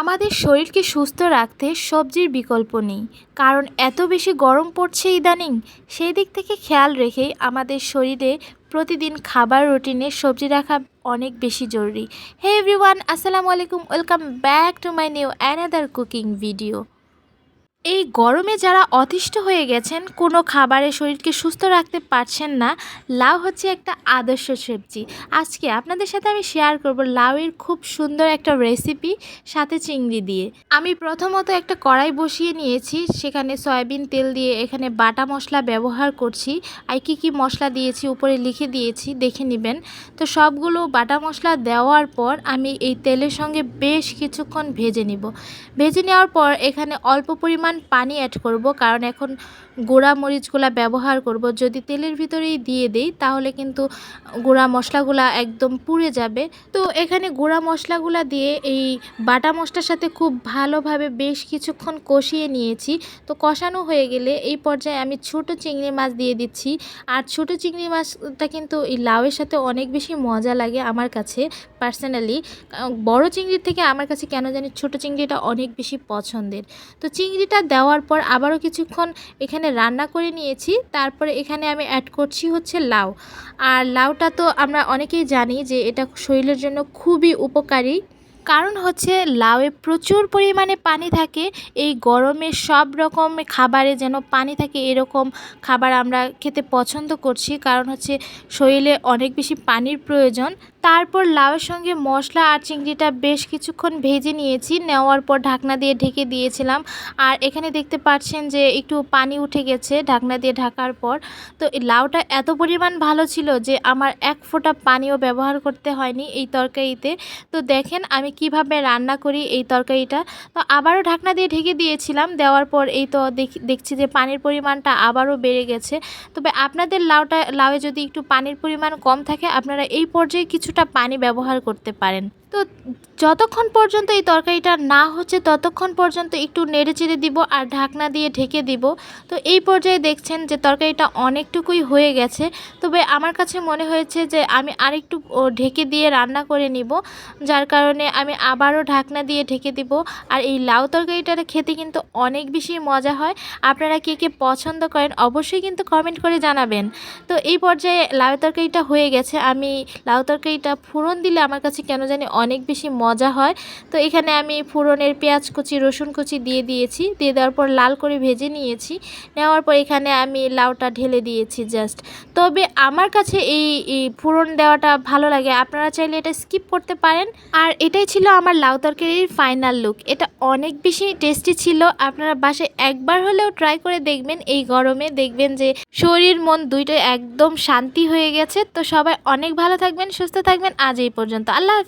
আমাদের শরীরকে সুস্থ রাখতে সবজির বিকল্প নেই, কারণ এত বেশি গরম পড়ছে ইদানিং। সেই দিক থেকে খেয়াল রেখেই আমাদের শরীরে প্রতিদিন খাবার রুটিনে সবজি রাখা অনেক বেশি জরুরি। হে এভরিওয়ান, আসসালামু আলাইকুম, welcome back to my new another cooking video. এই গরমে যারা অতিষ্ঠ হয়ে গেছেন, কোনো খাবারে শরীরকে সুস্থ রাখতে পারছেন না, লাউ হচ্ছে একটা আদর্শ সবজি। আজকে আপনাদের সাথে আমি শেয়ার করব লাউয়ের খুব সুন্দর একটা রেসিপি, সাথে চিংড়ি দিয়ে। আমি প্রথমত একটা কড়াই বসিয়ে নিয়েছি, সেখানে সয়াবিন তেল দিয়ে এখানে বাটা মশলা ব্যবহার করছি। আর কী মশলা দিয়েছি উপরে লিখে দিয়েছি, দেখে নেবেন। তো সবগুলো বাটা মশলা দেওয়ার পর আমি এই তেলের সঙ্গে বেশ কিছুক্ষণ ভেজে নিব। ভেজে নেওয়ার পর এখানে অল্প পরিমাণ পানি অ্যাড করব, কারণ এখন গুঁড়া মরিচগুলা ব্যবহার করব। যদি তেলের ভিতরেই দিয়ে দেই তাহলে কিন্তু গুঁড়া মশলাগুলা একদম পুড়ে যাবে। তো এখানে গুঁড়া মশলাগুলা দিয়ে এই বাটা মশলার সাথে খুব ভালোভাবে বেশ কিছুক্ষণ কষিয়ে নিয়েছি। তো কষানো হয়ে গেলে এই পর্যায়ে আমি ছোট চিংড়ি মাছ দিয়ে দিচ্ছি। আর ছোট চিংড়ি মাছটা কিন্তু এই লাউয়ের সাথে অনেক বেশি মজা লাগে আমার কাছে পার্সোনালি। বড় চিংড়ির থেকে আমার কাছে কেন জানি ছোট চিংড়িটা অনেক বেশি পছন্দের। তো চিংড়িটা দেওয়ার পর আবারও কিছুক্ষণ এখানে রান্না করে নিয়েছি। তারপরে এখানে আমি অ্যাড করছি হচ্ছে লাউ। আর লাউটা তো আমরা অনেকেই জানি যে এটা শরীরের জন্য খুবই উপকারী, কারণ হচ্ছে লাউয়ে প্রচুর পরিমাণে পানি থাকে। এই গরমে সব রকম খাবারে যেন পানি থাকে, এরকম খাবার আমরা খেতে পছন্দ করছি, কারণ হচ্ছে শরীরে অনেক বেশি পানির প্রয়োজন। তারপর লাউয়ের সঙ্গে মশলা আর চিংড়িটা বেশ কিছুক্ষণ ভেজে নিয়েছি, নেওয়ার পর ঢাকনা দিয়ে ঢেকে দিয়েছিলাম। আর এখানে দেখতে পাচ্ছেন যে একটু পানি উঠে গেছে ঢাকনা দিয়ে ঢাকার পর। তো এই লাউটা এত পরিমাণ ভালো ছিল যে আমার এক ফোঁটা পানিও ব্যবহার করতে হয়নি এই তরকারিতে। তো দেখেন আমি কিভাবে রান্না করি এই তরকারিটা। তো আবারও ঢাকনা দিয়ে ঢেকে দিয়েছিলাম, দেওয়ার পর এই তো দেখছি যে পানির পরিমাণটা আবারও বেড়ে গেছে। তবে আপনাদের লাউয়ে যদি একটু পানির পরিমাণ কম থাকে, আপনারা এই পর্যায়ে কিছুটা পানি ব্যবহার করতে পারেন। তো যতক্ষণ পর্যন্ত এই তরকারিটা না হচ্ছে ততক্ষণ পর্যন্ত একটু নেড়েচেড়ে দিব আর ঢাকনা দিয়ে ঢেকে দিব। তো এই পর্যায়ে দেখছেন যে তরকারিটা অনেকটুকুই হয়ে গেছে। তবে আমার কাছে মনে হয়েছে যে আমি আরেকটু ঢেকে দিয়ে রান্না করে নিব, যার কারণে আমি আবারও ঢাকনা দিয়ে ঢেকে দিব। আর এই লাউ তরকারিটা খেতে কিন্তু অনেক বেশি মজা হয়। আপনারা কে কে পছন্দ করেন অবশ্যই কিন্তু কমেন্ট করে জানাবেন। তো এই পর্যায়ে লাউ তরকারিটা হয়ে গেছে। আমি লাউ তরকারিটা ফোড়ন দিলে আমার কাছে কেন জানি অনেক বেশি মজা হয়। তো এখানে আমি ফোড়নের পেঁয়াজ কুচি, রসুন কুচি দিয়ে দিয়েছি। দিয়ে দেওয়ার পর লাল করে ভেজে নিয়েছি। নেওয়ার পর এখানে আমি লাউটা ঢেলে দিয়েছি জাস্ট। তবে আমার কাছে এই ফোড়ন দেওয়াটা ভালো লাগে, আপনারা চাইলে এটা স্কিপ করতে পারেন। আর এটাই ছিল আমার লাউ তরকারির ফাইনাল লুক। এটা অনেক বেশি টেস্টি ছিল। আপনারা বাসায় একবার হলেও ট্রাই করে দেখবেন এই গরমে, দেখবেন যে শরীর মন দুইটাই একদম শান্তি হয়ে গেছে। তো সবাই অনেক ভালো থাকবেন, সুস্থ থাকবেন। আজ এই পর্যন্ত, আল্লাহ হাফেজ।